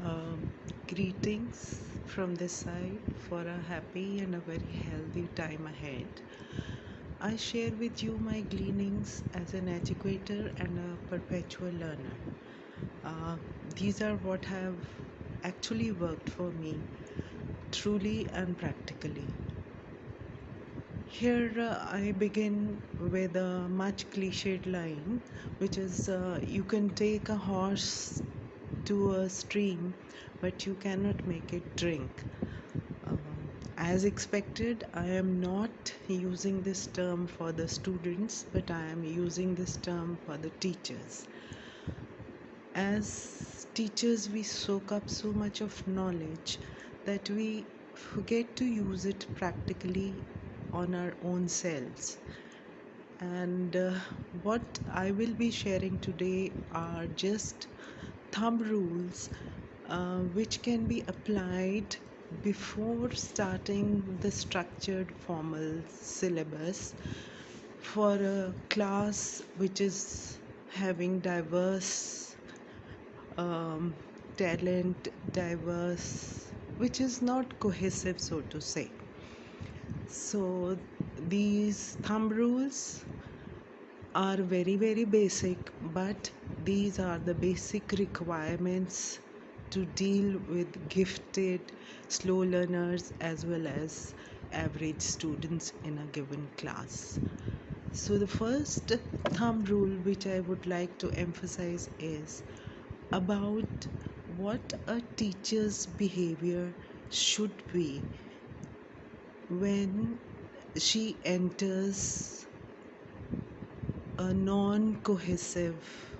Um, Greetings from this side for a happy and a very healthy time ahead. I share with you my gleanings as an educator and a perpetual learner. Uh, these are what have actually worked for me, truly and practically. Here I begin with a much cliched line, which is you can take a horse to a stream, but you cannot make it drink. Um, as expected, I am not using this term for the students, but I am using this term for the teachers. As teachers, we soak up so much of knowledge that we forget to use it practically on our own selves. And what I will be sharing today are just thumb rules which can be applied before starting the structured formal syllabus for a class which is having diverse talent, diverse, which is not cohesive, so to say. So, these thumb rules are very basic, but these are the basic requirements to deal with gifted slow learners as well as average students in a given class. So the first thumb rule which I would like to emphasize is about what a teacher's behavior should be when she enters a non-cohesive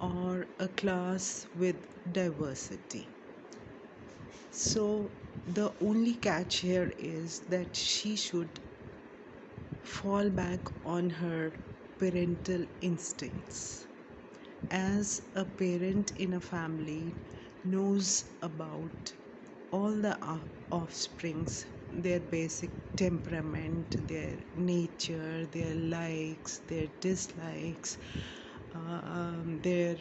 or a class with diversity. So the only catch here is that she should fall back on her parental instincts. As a parent in a family knows about all the offsprings, their basic temperament, their nature, their likes, their dislikes, their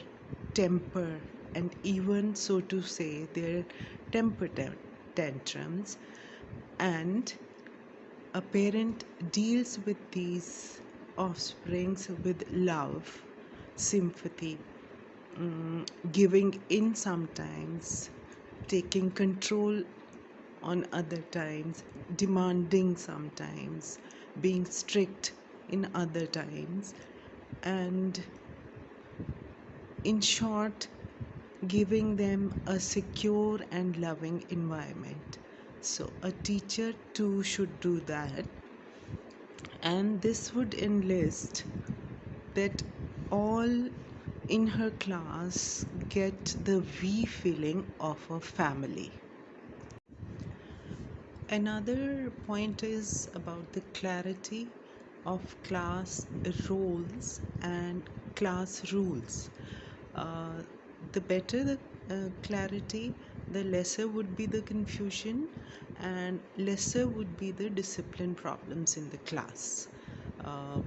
temper, and even, so to say, their temper tantrums. And a parent deals with these offsprings with love, sympathy, giving in sometimes, taking control on other times, demanding sometimes, being strict in other times, and in short, giving them a secure and loving environment. So, a teacher too should do that, and this would enlist that all in her class get the we feeling of a family. Another point is about the clarity of class roles and class rules. Uh, the better the clarity, the lesser would be the confusion and lesser would be the discipline problems in the class. Uh,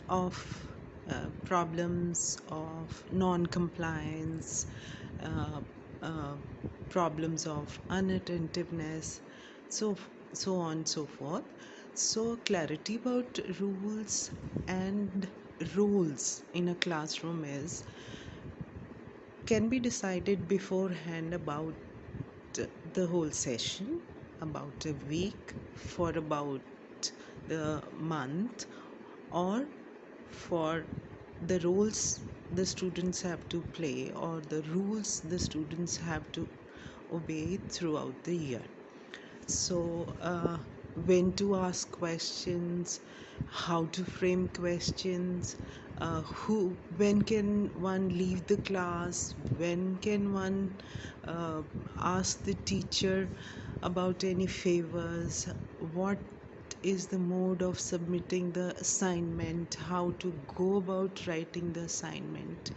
of Problems of non-compliance, uh, uh, problems of unattentiveness, so so on and so forth. So clarity about rules and roles in a classroom is can be decided beforehand about the whole session, about a week, for about the month, or for the roles the students have to play or the rules the students have to obey throughout the year. So, when to ask questions, how to frame questions, when can one leave the class, when can one ask the teacher about any favors, what is the mode of submitting the assignment, how to go about writing the assignment.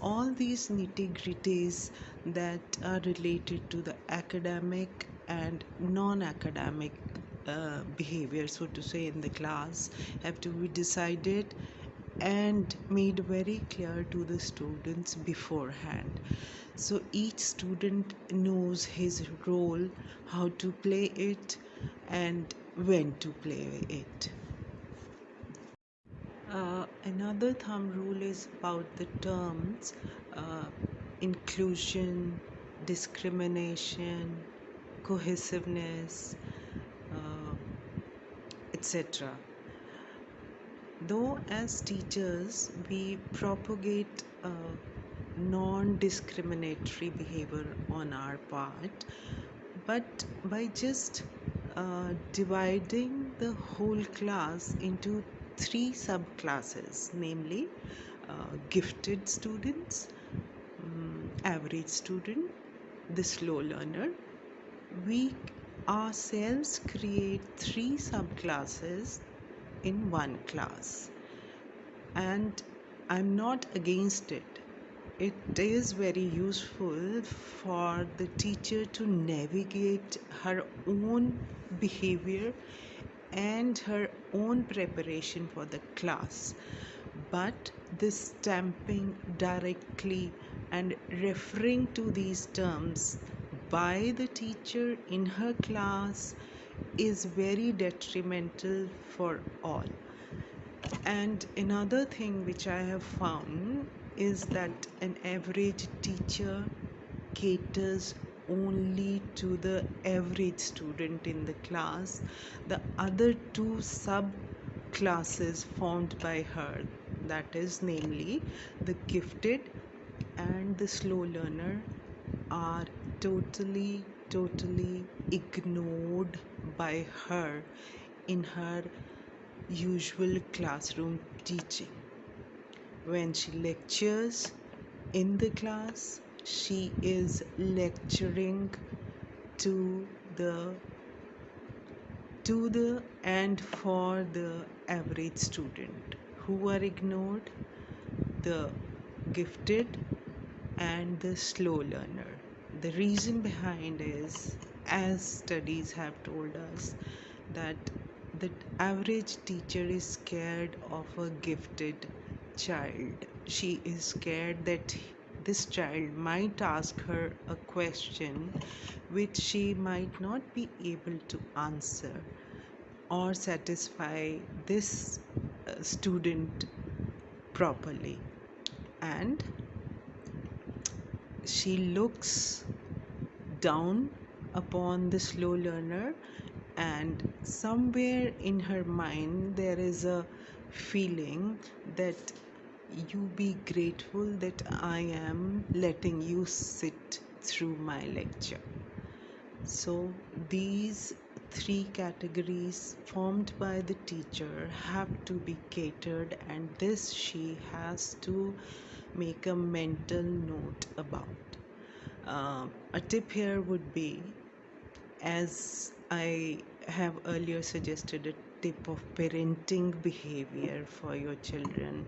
All these nitty gritties that are related to the academic and non academic behavior, so to say, in the class have to be decided and made very clear to the students beforehand. So each student knows his role, how to play it, and when to play it. Another thumb rule is about the terms uh, inclusion, discrimination, cohesiveness, uh, etc. Though, as teachers, we propagate non discriminatory behavior on our part, but by just dividing the whole class into three subclasses, namely gifted students, average student, the slow learner, we ourselves create three subclasses in one class. And I'm not against it. It is very useful for the teacher to navigate her own behavior and her own preparation for the class. But this stamping directly and referring to these terms by the teacher in her class is very detrimental for all. And another thing which I have found is that an average teacher caters only to the average student in the class. The other two sub classes formed by her, that is, namely, the gifted and the slow learner, are totally ignored by her in her usual classroom teaching. When she lectures in the class, she is lecturing to the and for the average student. Who are ignored? The gifted and the slow learner. The reason behind is, as studies have told us, that the average teacher is scared of a gifted child. She is scared that this child might ask her a question which she might not be able to answer or satisfy this student properly. And she looks down upon the slow learner, and somewhere in her mind there is a feeling that you be grateful that I am letting you sit through my lecture. So these three categories formed by the teacher have to be catered, and this she has to make a mental note about. A tip here would be, as I have earlier suggested, a tip of parenting behavior for your children,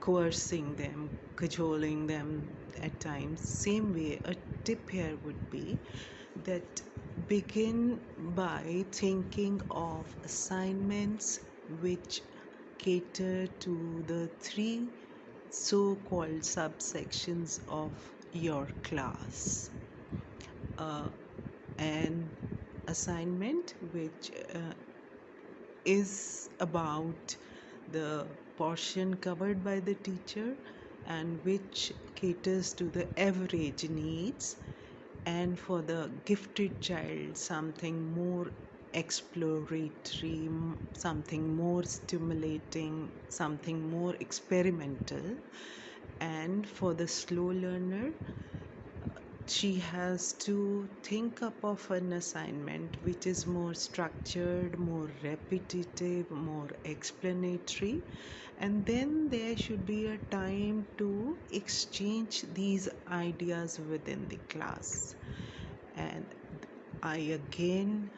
coercing them, cajoling them at times. Same way, a tip here would be that begin by thinking of assignments which cater to the three so-called subsections of your class. An assignment which is about the portion covered by the teacher and which caters to the average needs, and for the gifted child something more exploratory, something more stimulating, something more experimental. And for the slow learner, she has to think up of an assignment which is more structured, more repetitive, more explanatory, and then there should be a time to exchange these ideas within the class. And I again,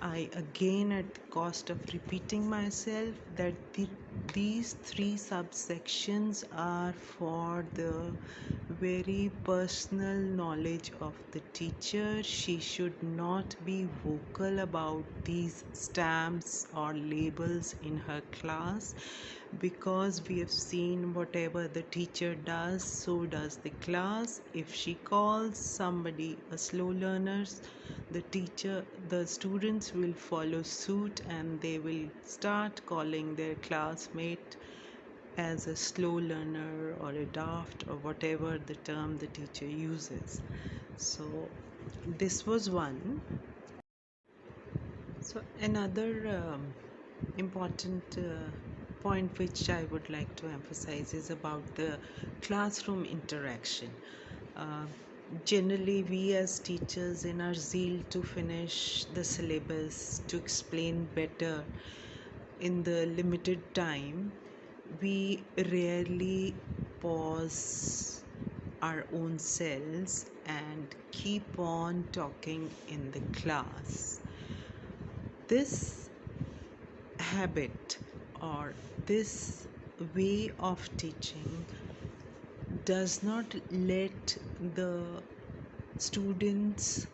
at the cost of repeating myself, that the these three subsections are for the very personal knowledge of the teacher. She should not be vocal about these stamps or labels in her class, because we have seen whatever the teacher does, so does the class. If she calls somebody a slow learner, the students will follow suit and they will start calling their classmate as a slow learner or a daft or whatever the term the teacher uses. So this was one. So another important point which I would like to emphasize is about the classroom interaction. Uh, Generally, we as teachers, in our zeal to finish the syllabus, to explain better in the limited time, we rarely pause our own selves and keep on talking in the class. This habit or this way of teaching does not let the students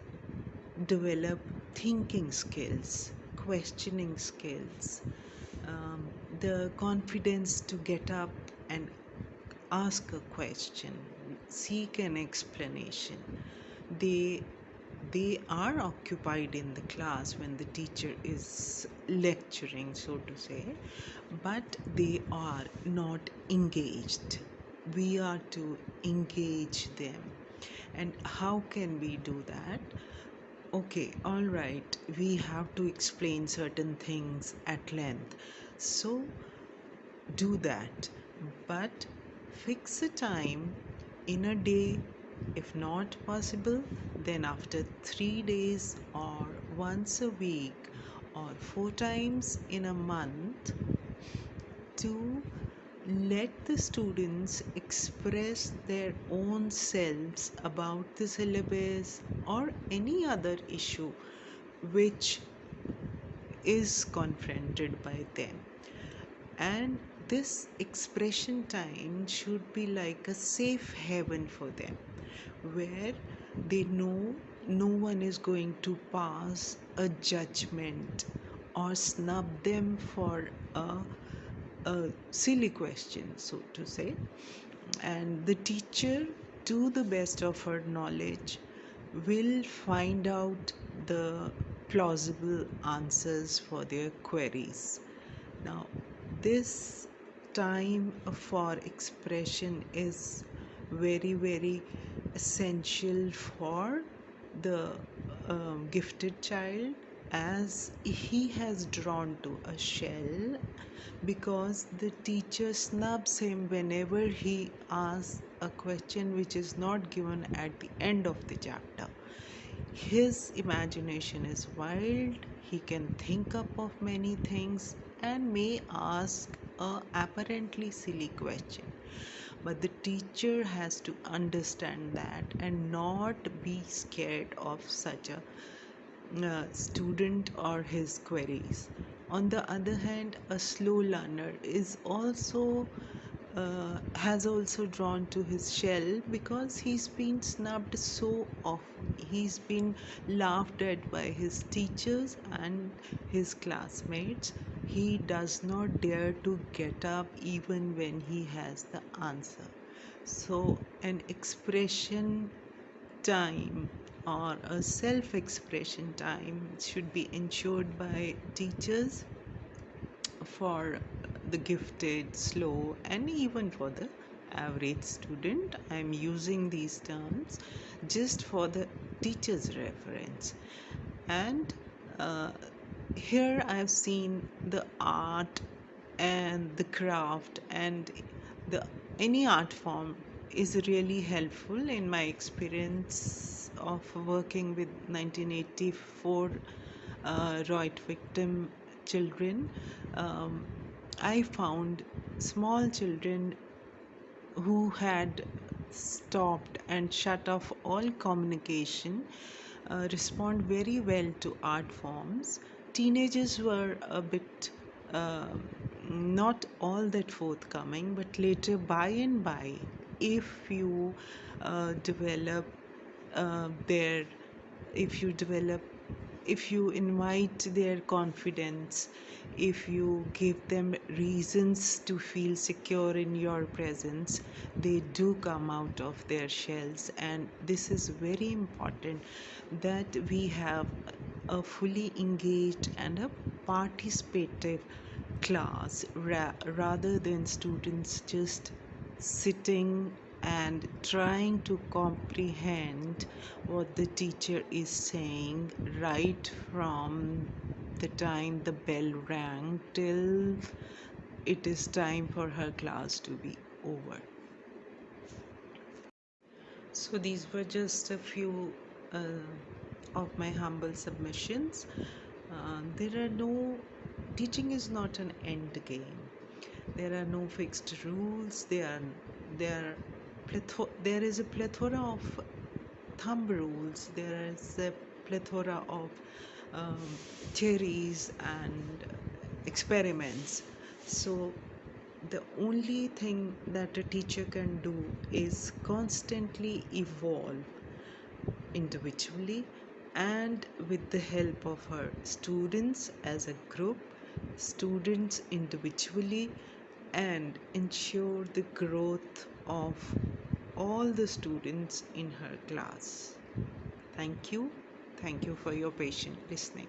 develop thinking skills, questioning skills, the confidence to get up and ask a question, seek an explanation. They they are occupied in the class when the teacher is lecturing, so to say, but they are not engaged. We are to engage them. And how can we do that? Okay, all right, we have to explain certain things at length. So do that, but fix a time in a day. If not possible, then after 3 days or once a week or 4 times in a month, to let the students express their own selves about the syllabus or any other issue which is confronted by them. And this expression time should be like a safe haven for them, where they know no one is going to pass a judgment or snub them for a silly question, so to say. And the teacher, to the best of her knowledge, will find out the plausible answers for their queries. Now, this time for expression is very, very essential for the gifted child, as he has drawn to a shell, because the teacher snubs him whenever he asks a question which is not given at the end of the chapter. His imagination is wild, he can think up of many things and may ask a apparently silly question. But the teacher has to understand that and not be scared of such a student or his queries. On the other hand, a slow learner is also has also drawn to his shell because he's been snubbed so often. He's been laughed at by his teachers and his classmates. He does not dare to get up even when he has the answer. So, an expression time or a self expression time should be ensured by teachers for the gifted, slow, and even for the average student. I'm using these terms just for the teacher's reference. And uh, here I've seen the art and the craft and the any art form is really helpful in my experience of working with 1984 Reut victim children. um, I found small children who had stopped and shut off all communication respond very well to art forms. Teenagers were a bit uh, not all that forthcoming, but later by and by, if you develop their if you develop if you invite their confidence, if you give them reasons to feel secure in your presence, they do come out of their shells. And this is very important, that we have a fully engaged and a participative class, rather than students just sitting and trying to comprehend what the teacher is saying right from the time the bell rang till it is time for her class to be over. So these were just a few of my humble submissions. There are no Teaching is not an end game. There are no fixed rules. There is a plethora of thumb rules. There is a plethora of um, theories and experiments. So the only thing that a teacher can do is constantly evolve individually and with the help of her students as a group, students individually, and ensure the growth of all the students in her class. Thank you. Thank you for your patient listening.